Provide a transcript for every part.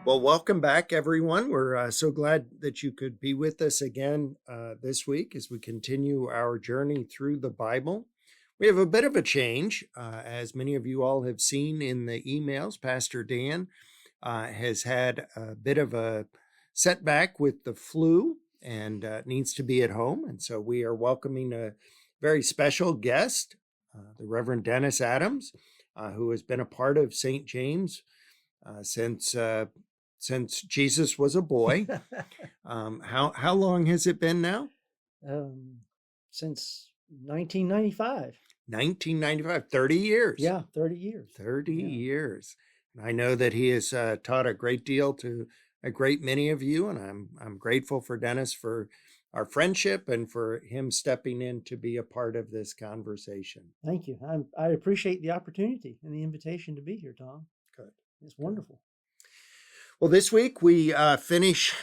Well, welcome back, everyone. We're so glad that you could be with us again this week as we continue our journey through the Bible. We have a bit of a change. As many of you all have seen in the emails, Pastor Dan has had a bit of a setback with the flu and needs to be at home. And so we are welcoming a very special guest, the Reverend Dennis Adams, who has been a part of St. James since Jesus was a boy. How long has it been now? Since 1995. 1995, 30 years. Yeah, 30 years. 30 years. And I know that he has taught a great deal to a great many of you, and I'm grateful for Dennis for our friendship and for him stepping in to be a part of this conversation. Thank you. I appreciate the opportunity and the invitation to be here, Tom. Good. It's wonderful. Well, this week we finish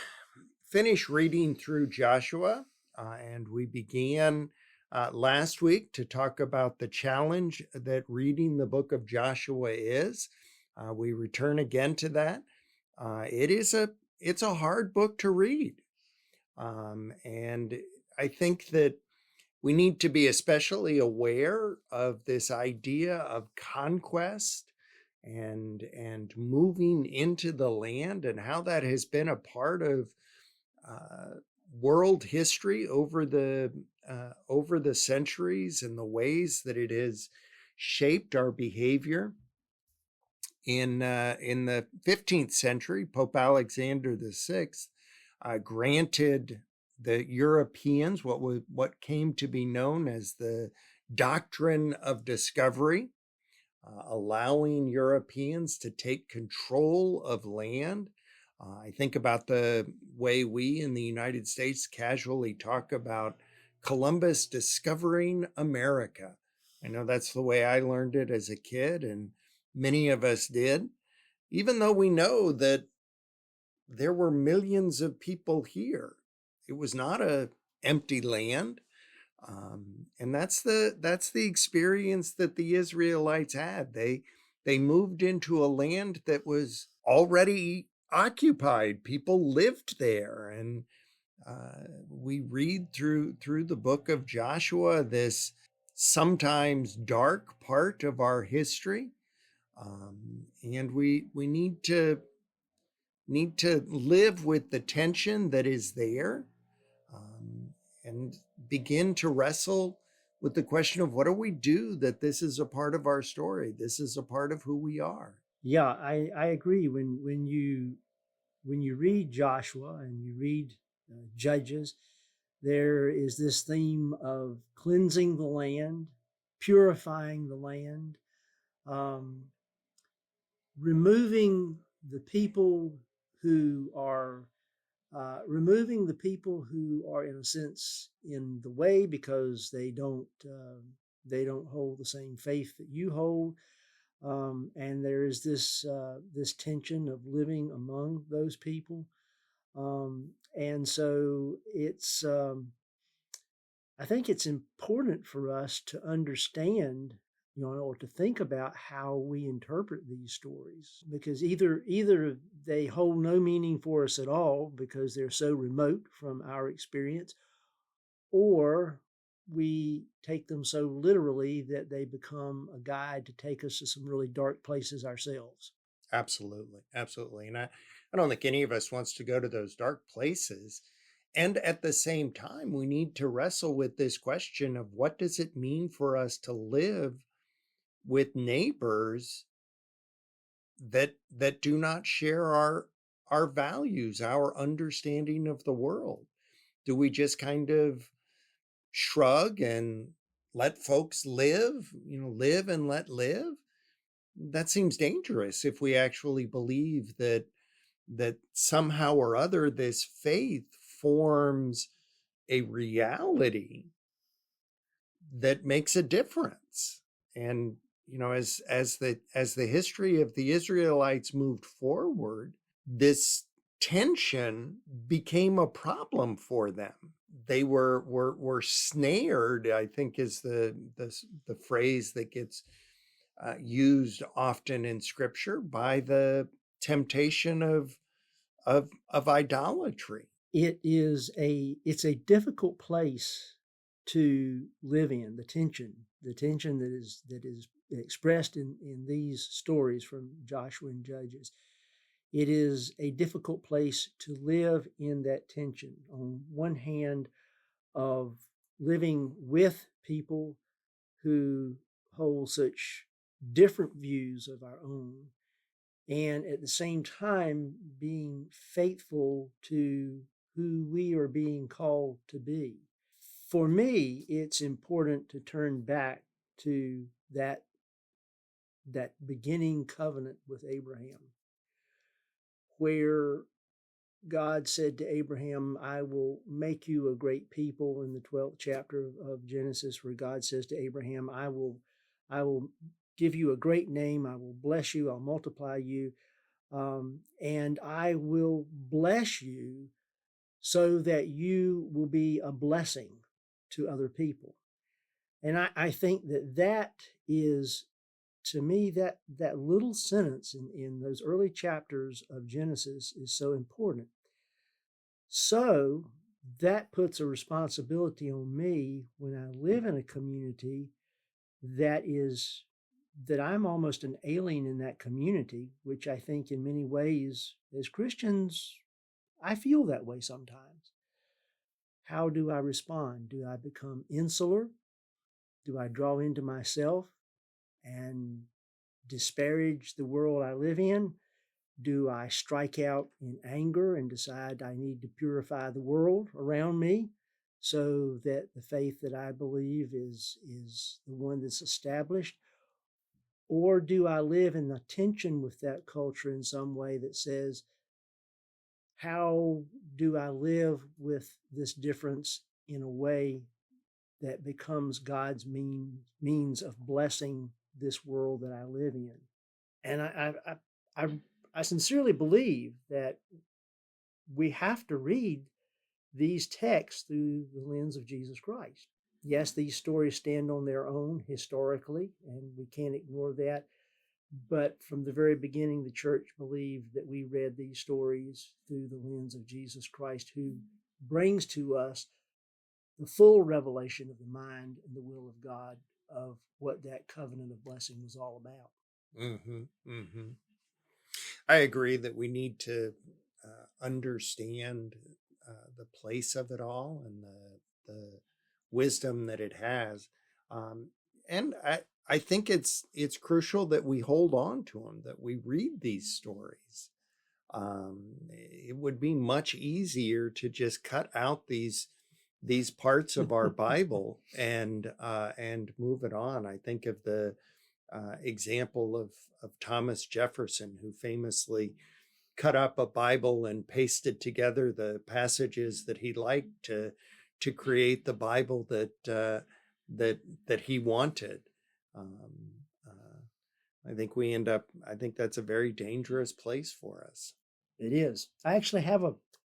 reading through Joshua, and we began last week to talk about the challenge that reading the book of Joshua is. We return again to that. It's a hard book to read, and I think that we need to be especially aware of this idea of conquest and moving into the land and how that has been a part of world history over the centuries and the ways that it has shaped our behavior. In the 15th century, Pope Alexander VI granted the Europeans what came to be known as the doctrine of discovery, allowing Europeans to take control of land. I think about the way we in the United States casually talk about Columbus discovering America. I know that's the way I learned it as a kid, and many of us did, even though we know that there were millions of people here. It was not an empty land. And that's the experience that the Israelites had. They moved into a land that was already occupied. People lived there, and we read through the book of Joshua, this sometimes dark part of our history, and we need to live with the tension that is there. And begin to wrestle with the question of what do we do that this is a part of our story? This is a part of who we are. Yeah, I agree. When you read Joshua and you read Judges, there is this theme of cleansing the land, purifying the land, removing the people who are in a sense in the way because they don't hold the same faith that you hold, and there is this tension of living among those people, and so it's I think it's important for us to understand, or to think about how we interpret these stories, because either they hold no meaning for us at all because they're so remote from our experience, or we take them so literally that they become a guide to take us to some really dark places ourselves. Absolutely. And I don't think any of us wants to go to those dark places. And at the same time, we need to wrestle with this question of what does it mean for us to live with neighbors that do not share our values, our understanding of the world? Do we just kind of shrug and let folks live and let live? That seems dangerous if we actually believe that somehow or other this faith forms a reality that makes a difference. And as the history of the Israelites moved forward, this tension became a problem for them. They were snared, I think is the phrase that gets used often in Scripture, by the temptation of of idolatry. It's a difficult place to live in. The tension that is expressed in these stories from Joshua and Judges. It is a difficult place to live in that tension. On one hand, of living with people who hold such different views of our own, and at the same time being faithful to who we are being called to be. For me, it's important to turn back to that beginning covenant with Abraham, where God said to Abraham, I will make you a great people, in the 12th chapter of Genesis, where God says to Abraham, I will give you a great name, I will bless you, I'll multiply you, and I will bless you so that you will be a blessing to other people. And I think that is, to me, that little sentence in those early chapters of Genesis is so important. So that puts a responsibility on me when I live in a community that I'm almost an alien in that community, which I think in many ways, as Christians, I feel that way sometimes. How do I respond? Do I become insular? Do I draw into myself and disparage the world I live in? Do I strike out in anger and decide I need to purify the world around me so that the faith that I believe is the one that's established? Or do I live in the tension with that culture in some way that says, how do I live with this difference in a way that becomes God's means of blessing this world that I live in? And I sincerely believe that we have to read these texts through the lens of Jesus Christ. Yes, these stories stand on their own historically, and we can't ignore that. But from the very beginning, the church believed that we read these stories through the lens of Jesus Christ, who brings to us the full revelation of the mind and the will of God of what that covenant of blessing was all about. Mm-hmm, mm-hmm. I agree that we need to understand the place of it all and the wisdom that it has. And I think it's crucial that we hold on to them, that we read these stories. It would be much easier to just cut out these parts of our Bible and move it on. I think of the example of Thomas Jefferson, who famously cut up a Bible and pasted together the passages that he liked to create the Bible that he wanted. I think that's a very dangerous place for us. It is. I actually have a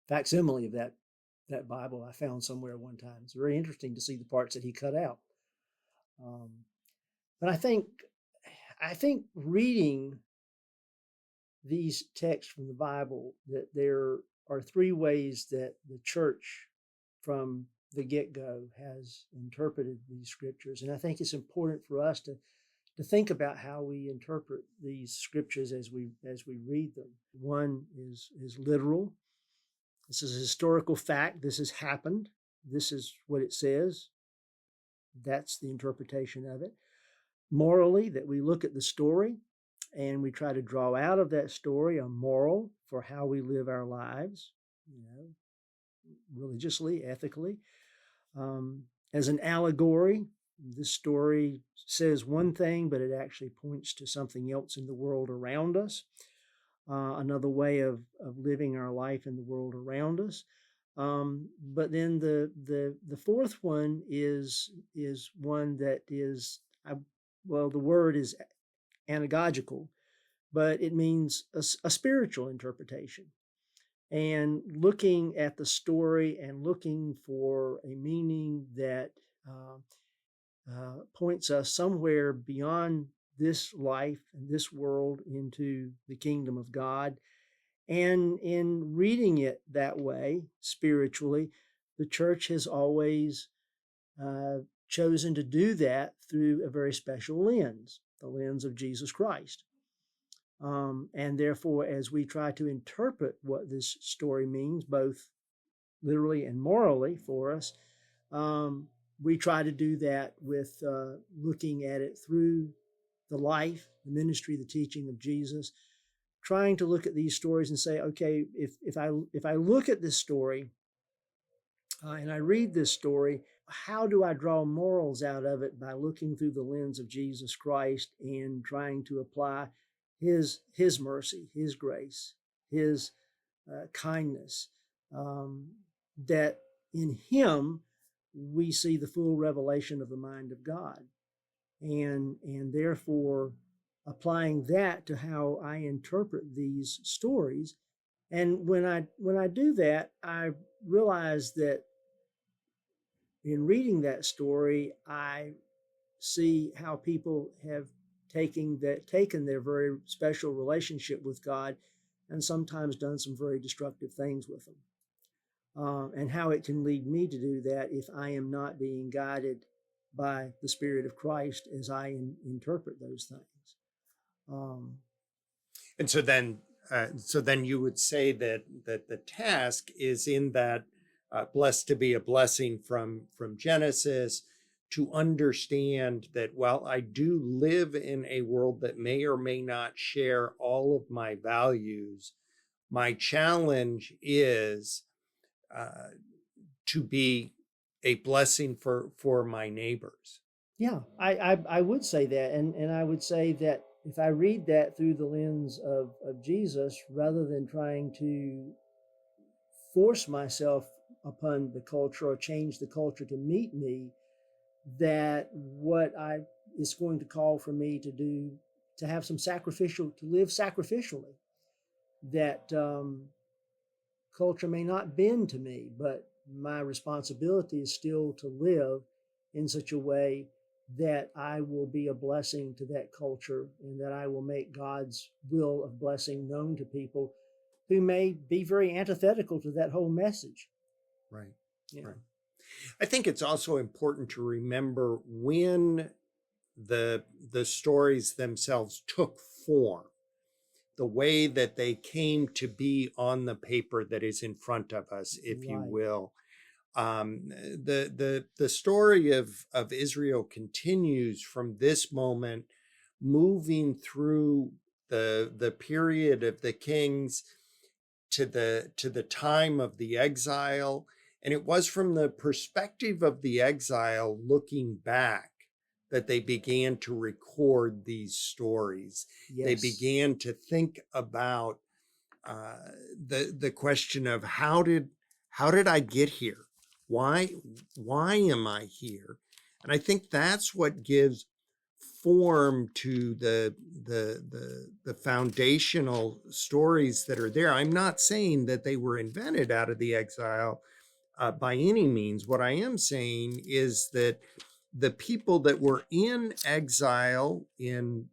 facsimile of that Bible I found somewhere one time. It's very interesting to see the parts that he cut out. But I think reading these texts from the Bible, that there are three ways that the church from the get-go has interpreted these scriptures. And I think it's important for us to think about how we interpret these scriptures as we read them. One is literal. This is a historical fact. This has happened. This is what it says. That's the interpretation of it. Morally, that we look at the story and we try to draw out of that story a moral for how we live our lives, religiously, ethically. As an allegory, this story says one thing, but it actually points to something else in the world around us, another way of living our life in the world around us. But then the fourth one is one that is, the word is anagogical, but it means a spiritual interpretation. And looking at the story and looking for a meaning that points us somewhere beyond this life and this world into the kingdom of God, And in reading it that way, spiritually, the church has always chosen to do that through a very special lens, the lens of Jesus Christ. And therefore, as we try to interpret what this story means, both literally and morally for us, we try to do that with looking at it through the life, the ministry, the teaching of Jesus, trying to look at these stories and say, okay, if I look at this story and I read this story, how do I draw morals out of it by looking through the lens of Jesus Christ and trying to apply his mercy, his grace, his kindness, that in him we see the full revelation of the mind of God, and therefore applying that to how I interpret these stories. And when I do that, I realize that in reading that story, I see how people have taken their very special relationship with God and sometimes done some very destructive things with them. And how it can lead me to do that if I am not being guided by the Spirit of Christ as I interpret those things. And so then you would say that the task is in that blessed to be a blessing from Genesis, to understand that while I do live in a world that may or may not share all of my values, my challenge is to be a blessing for my neighbors. Yeah, I would say that. And I would say that if I read that through the lens of Jesus, rather than trying to force myself upon the culture or change the culture to meet me, that what is going to call for me to do, to have some to live sacrificially, that culture may not bend to me, but my responsibility is still to live in such a way that I will be a blessing to that culture, and that I will make God's will of blessing known to people who may be very antithetical to that whole message. Right. Yeah. Right. I think it's also important to remember when the stories themselves took form, the way that they came to be on the paper that is in front of us, if you will. The story of Israel continues from this moment, moving through the period of the kings to the time of the exile. And it was from the perspective of the exile, looking back, that they began to record these stories. Yes. They began to think about the question of how did I get here? Why am I here? And I think that's what gives form to the foundational stories that are there. I'm not saying that they were invented out of the exile by any means. What I am saying is that the people that were in exile in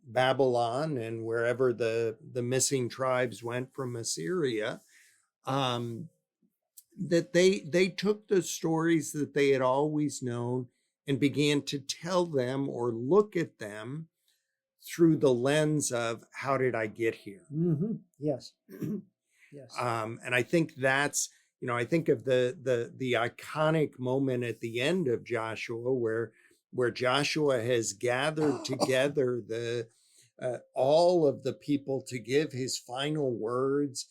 Babylon and wherever the missing tribes went from Assyria, that they took the stories that they had always known and began to tell them or look at them through the lens of, how did I get here? Mm-hmm. Yes. Yes. And I think that's, I think of the iconic moment at the end of Joshua, where Joshua has gathered together all of the people to give his final words,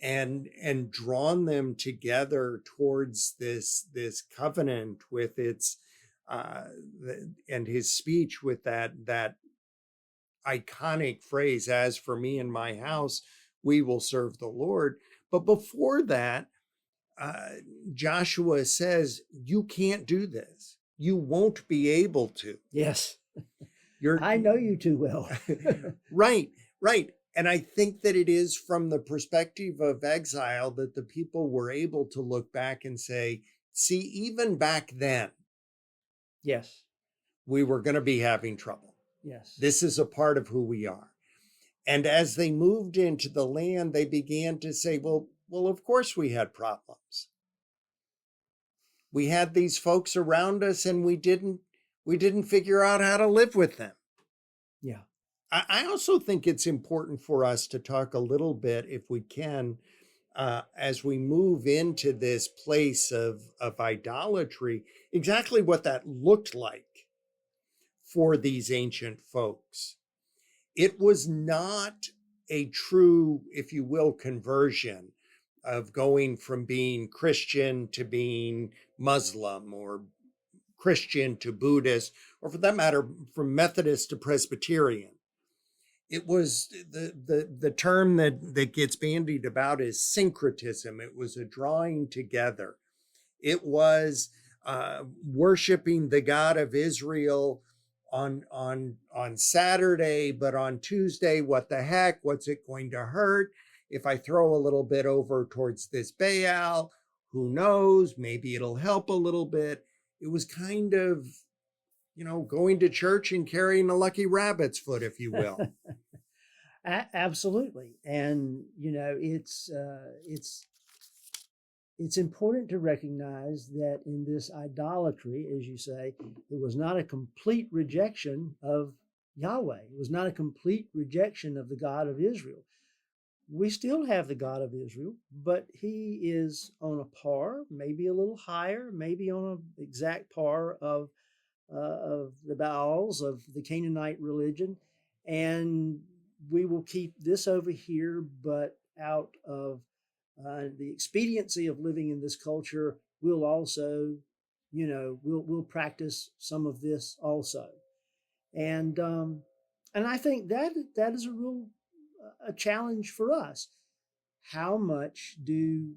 and drawn them together towards this covenant with its and his speech with that iconic phrase, "As for me and my house, we will serve the Lord." But before that, Joshua says, "You can't do this. You won't be able to." Yes. I know you too well. Right. And I think that it is from the perspective of exile that the people were able to look back and say, see, even back then, yes, we were going to be having trouble. Yes. This is a part of who we are. And as they moved into the land, they began to say, well, of course we had problems. We had these folks around us and we didn't figure out how to live with them. Yeah. I also think it's important for us to talk a little bit, if we can, as we move into this place of idolatry, exactly what that looked like for these ancient folks. It was not a true, if you will, conversion of going from being Christian to being Muslim, or Christian to Buddhist, or for that matter, from Methodist to Presbyterian. It was the term that gets bandied about is syncretism. It was a drawing together. It was worshiping the God of Israel on Saturday, but on Tuesday, what the heck? What's it going to hurt if I throw a little bit over towards this Baal? Who knows? Maybe it'll help a little bit. It was kind of, going to church and carrying a lucky rabbit's foot, if you will. Absolutely. And, it's important to recognize that in this idolatry, as you say, it was not a complete rejection of Yahweh. It was not a complete rejection of the God of Israel. We still have the God of Israel, but he is on a par, maybe a little higher, maybe on an exact par of the Baals of the Canaanite religion. And we will keep this over here, but out of the expediency of living in this culture, we'll also, we'll practice some of this also. And I think that is a real a challenge for us. How much do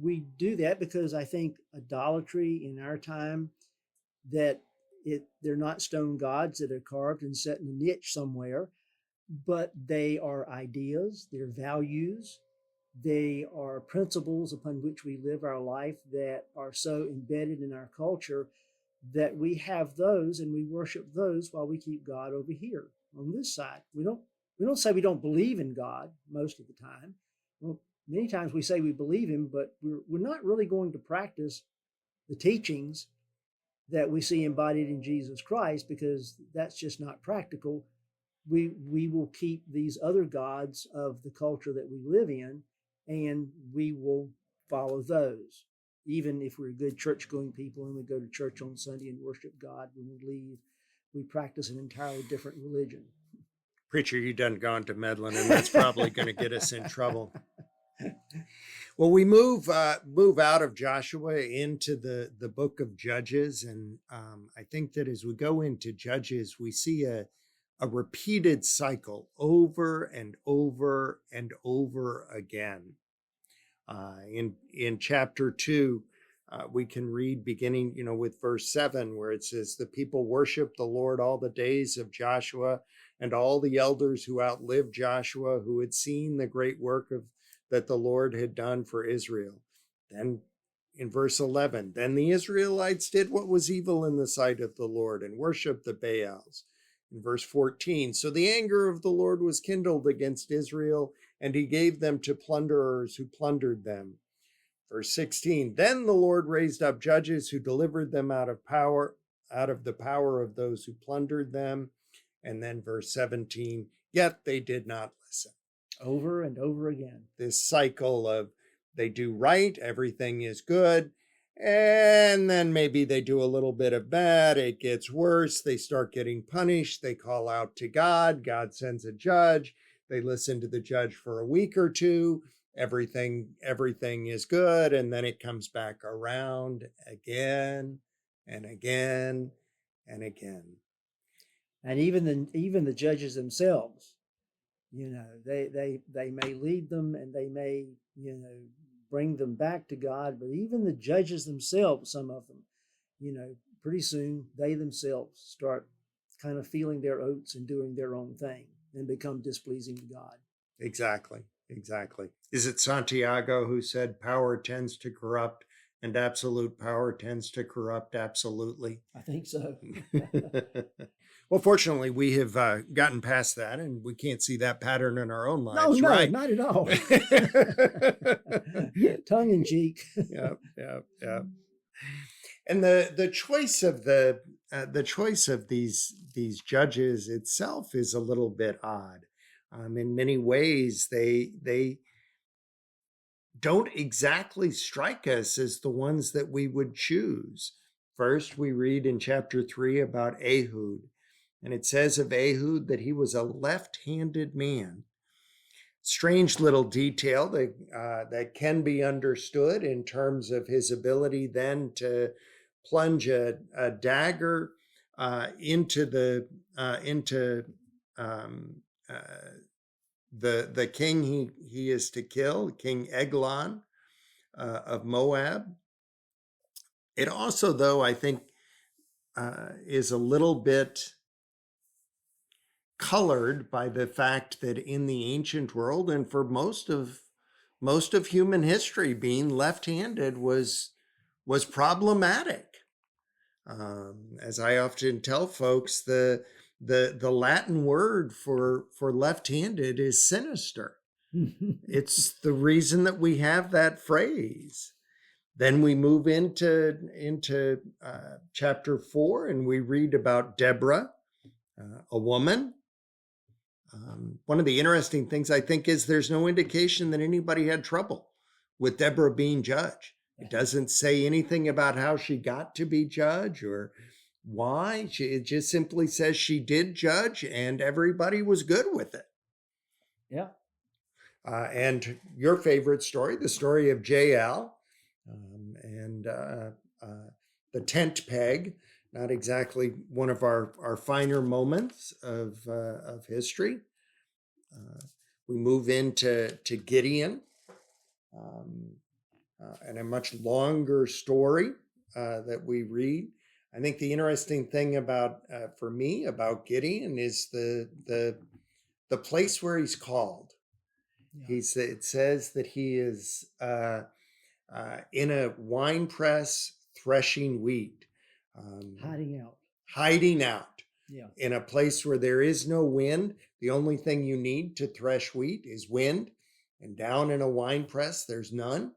we do that? Because I think idolatry in our time, that they're not stone gods that are carved and set in a niche somewhere, but they are ideas, they're values, they are principles upon which we live our life that are so embedded in our culture that we have those and we worship those while we keep God over here on this side. We don't say we don't believe in God most of the time. Well, many times we say we believe him, but we're not really going to practice the teachings that we see embodied in Jesus Christ, because that's just not practical. We will keep these other gods of the culture that we live in, and we will follow those. Even if we're good church-going people and we go to church on Sunday and worship God, when we leave, we practice an entirely different religion. Preacher, you done gone to meddling, and that's probably going to get us in trouble. Well, we move out of Joshua into the book of Judges, and I think that as we go into Judges, we see a repeated cycle over and over and over again. In chapter 2, we can read beginning, with verse 7, where it says, "The people worshiped the Lord all the days of Joshua, and all the elders who outlived Joshua, who had seen the great work that the Lord had done for Israel." Then in verse 11, "Then the Israelites did what was evil in the sight of the Lord and worshiped the Baals." In verse 14, "So the anger of the Lord was kindled against Israel, and he gave them to plunderers who plundered them." Verse 16, "Then the Lord raised up judges who delivered them out of the power of those who plundered them." And then verse 17, "Yet they did not listen." Over and over again. This cycle of they do right, everything is good, and then maybe they do a little bit of bad, it gets worse, they start getting punished, they call out to God, God sends a judge, they listen to the judge for a week or two, everything is good, and then it comes back around again and again and again. And even the judges themselves, they may lead them and they may, bring them back to God, but even the judges themselves, some of them, pretty soon they themselves start kind of feeling their oats and doing their own thing and become displeasing to God. Exactly. Is it Santiago who said power tends to corrupt and absolute power tends to corrupt absolutely. I think so. Well, fortunately, we have gotten past that, and we can't see that pattern in our own No, lives, no, right? not at all. Tongue in cheek. Yeah, yeah, yeah. And the choice of the choice of these judges itself is a little bit odd. In many ways, they don't exactly strike us as the ones that we would choose. First, we read in chapter 3 about Ehud, and it says of Ehud that he was a left-handed man. Strange little detail that can be understood in terms of his ability then to plunge a dagger into um, uh, the king he is to kill, King Eglon of Moab. It also, though, I think, is a little bit colored by the fact that in the ancient world and for most of human history, being left-handed was problematic. As I often tell folks, the Latin word for left-handed is sinister. It's the reason that we have that phrase. Then we move into chapter 4, and we read about Deborah, a woman. One of the interesting things, I think, is there's no indication that anybody had trouble with Deborah being judge. It doesn't say anything about how she got to be judge or why. It just simply says she did judge, and everybody was good with it. Yeah. And your favorite story, the story of Jael, and the tent peg, not exactly one of our finer moments of history. We move into Gideon, and a much longer story that we read. I think the interesting thing about for me about Gideon is the place where he's called. Yeah. It says that he is in a wine press threshing wheat, hiding out. Yeah. In a place where there is no wind. The only thing you need to thresh wheat is wind, and down in a wine press there's none.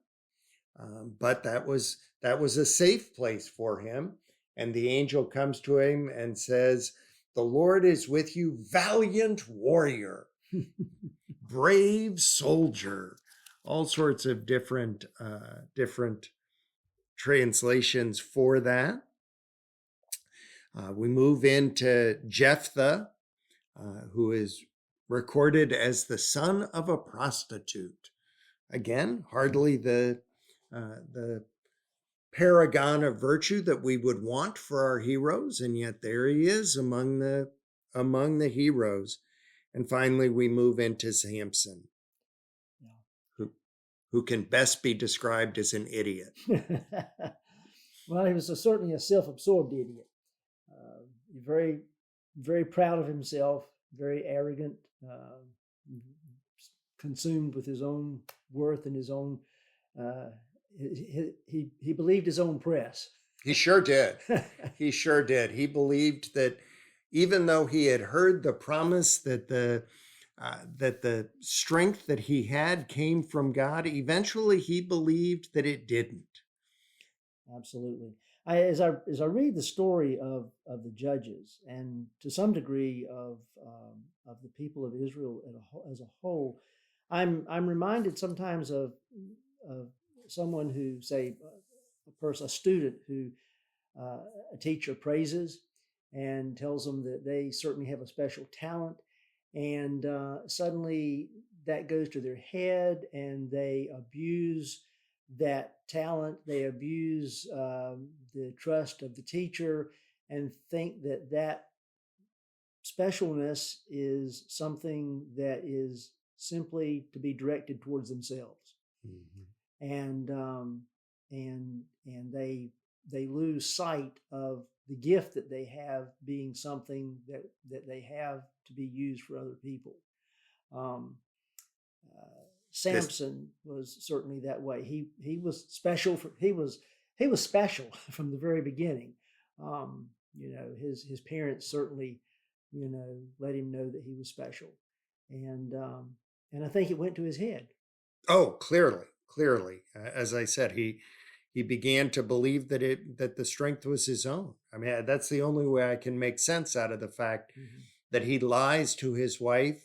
But that was a safe place for him. And the angel comes to him and says, "The Lord is with you, valiant warrior." Brave soldier. All sorts of different translations for that. We move into Jephthah, who is recorded as the son of a prostitute. Again, hardly the paragon of virtue that we would want for our heroes, and yet there he is among the heroes. And finally, we move into Samson, who can best be described as an idiot. Well, he was certainly a self-absorbed idiot. Very, very proud of himself, very arrogant, consumed with his own worth and his own. He believed his own press. He sure did. He sure did. He believed that even though he had heard the promise that the strength that he had came from God, eventually he believed that it didn't. Absolutely. As I read the story of the judges, and to some degree of the people of Israel as a whole, I'm reminded sometimes of someone who, say, a student who a teacher praises and tells them that they certainly have a special talent, and suddenly that goes to their head and they abuse that talent. They abuse the trust of the teacher and think that specialness is something that is simply to be directed towards themselves. Mm-hmm. And they lose sight of the gift that they have being something that they have to be used for other people. Samson was certainly that way. He was special. He was he was special from the very beginning. His parents certainly, let him know that he was special, and and I think it went to his head. Oh, clearly, clearly. As I said, he began to believe that the strength was his own. I mean, that's the only way I can make sense out of the fact Mm-hmm. that he lies to his wife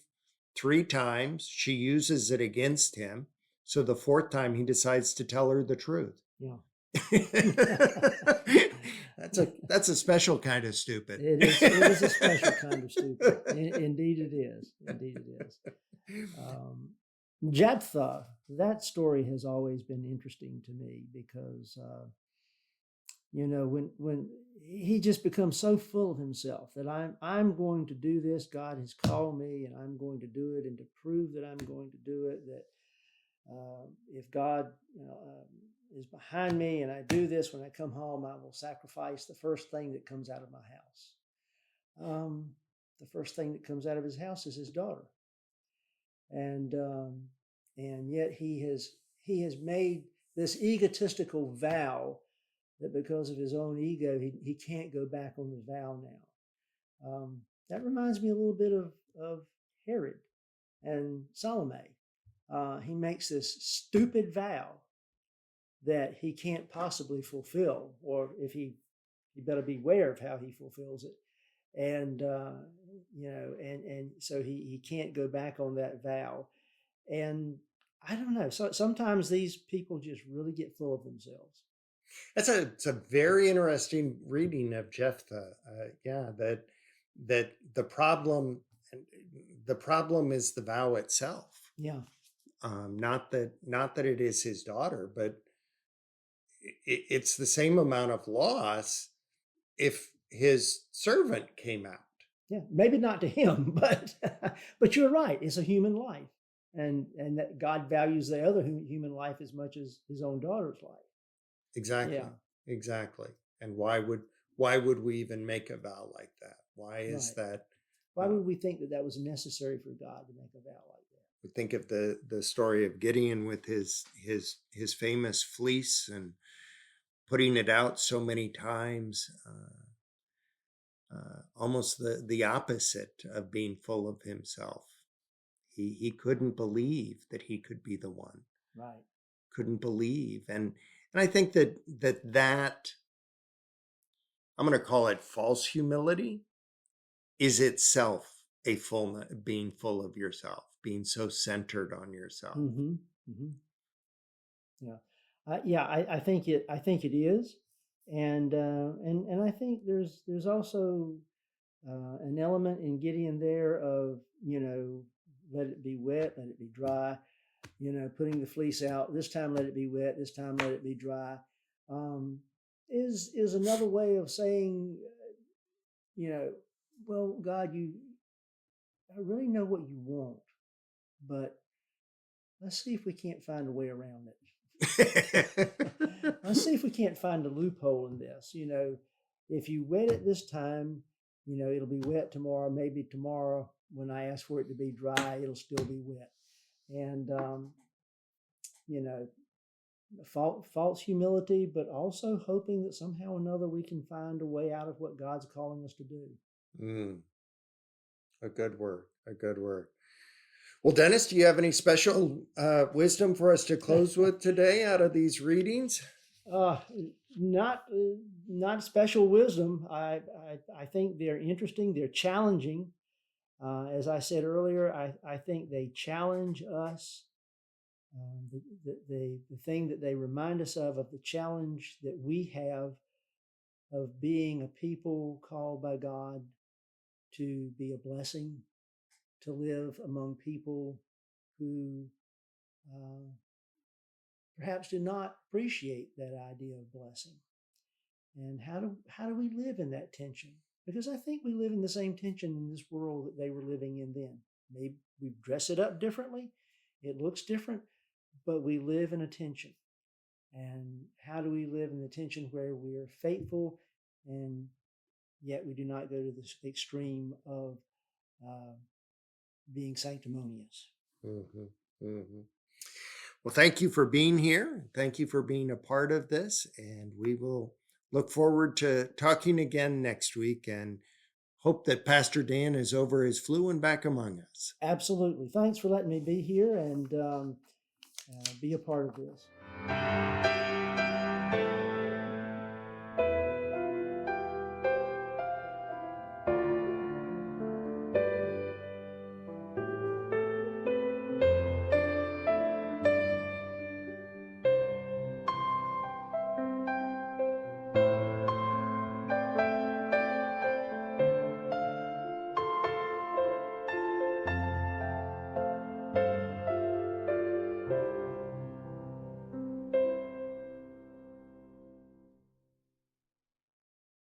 3 times. She uses it against him. So the fourth time he decides to tell her the truth. Yeah. That's a special kind of stupid. It is a special kind of stupid. Indeed it is. Indeed it is. Jephthah, that story has always been interesting to me because when he just becomes so full of himself that I'm going to do this, God has called me and I'm going to do it, and to prove that I'm going to do it, that if God is behind me and I do this, when I come home, I will sacrifice the first thing that comes out of my house. The first thing that comes out of his house is his daughter, and yet he has made this egotistical vow that because of his own ego, he can't go back on the vow now. That reminds me a little bit of Herod and Salome. He makes this stupid vow that he can't possibly fulfill, or if he better beware of how he fulfills it. And and so he can't go back on that vow. And I don't know. So sometimes these people just really get full of themselves. It's a very interesting reading of Jephthah. Yeah, that the problem is the vow itself. Yeah. Not that it is his daughter, but it's the same amount of loss if his servant came out. Yeah, maybe not to him, but you're right. It's a human life, and that God values the other human life as much as his own daughter's life. Exactly. Yeah. Exactly. And why would we even make a vow like that? Why is Right. that? Why would we think that was necessary for God to make a vow like that? We think of the story of Gideon with his famous fleece and putting it out so many times. Almost the opposite of being full of himself. He couldn't believe that he could be the one. Right. Couldn't believe. And I think that I'm going to call it false humility is itself a fullness, being full of yourself, being so centered on yourself. Mm-hmm. Mm-hmm. Yeah. I think it is, and I think there's also an element in Gideon there of let it be wet, let it be dry, putting the fleece out. This time let it be wet. This time let it be dry. Is another way of saying, well, God, I really know what you want, but let's see if we can't find a way around it. Let's see if we can't find a loophole in this. If you wet it this time, it'll be wet tomorrow. Maybe tomorrow, when I ask for it to be dry, it'll still be wet. And false humility, but also hoping that somehow or another we can find a way out of what God's calling us to do. A good word. A good word. Well, Dennis, do you have any special wisdom for us to close with today out of these readings? Not special wisdom. I think they're interesting. They're challenging. As I said earlier, I think they challenge us. The thing that they remind us of the challenge that we have of being a people called by God to be a blessing, to live among people who perhaps do not appreciate that idea of blessing. And how do we live in that tension? Because I think we live in the same tension in this world that they were living in then. Maybe we dress it up differently. It looks different, but we live in a tension. And how do we live in the tension where we are faithful and yet we do not go to the extreme of being sanctimonious? Mm-hmm. Mm-hmm. Well, thank you for being here. Thank you for being a part of this. And we will look forward to talking again next week and hope that Pastor Dan is over his flu and back among us. Absolutely. Thanks for letting me be here and be a part of this.